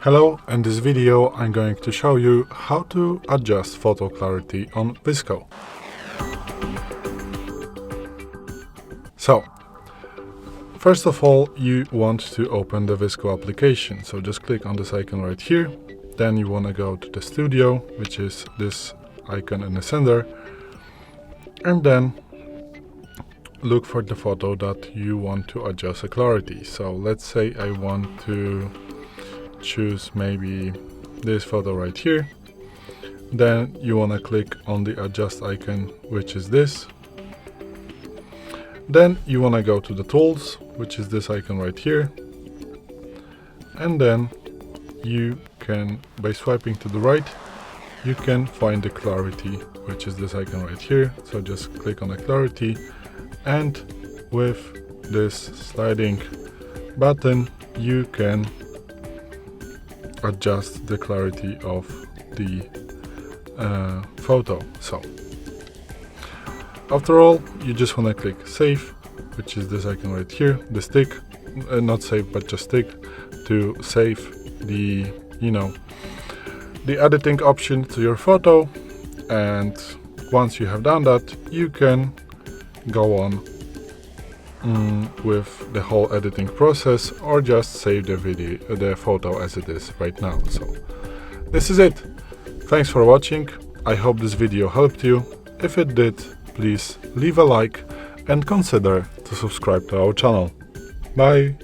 Hello, in this video I'm going to show you how to adjust photo clarity on VSCO. So, first of all, you want to open the VSCO application. So just click on this icon right here. Then you want to go to the studio, which is this icon in the center. And then look for the photo that you want to adjust the clarity. So let's say I want to choose maybe this photo right here. Then you want to click on the adjust icon, which is this. Then you want to go to the tools, which is this icon right here. And then you can, by swiping to the right, you can find the clarity, which is this icon right here. So just click on the clarity, and with this sliding button you can adjust the clarity of the photo. So after all, you just want to click save, which is this icon right here, the stick, not save but just stick, to save the the editing option to your photo. And once you have done that, you can go on with the whole editing process, or just save the photo as it is right now. So this is it. Thanks for watching. I hope this video helped you. If it did, please leave a like and consider to subscribe to our channel. Bye!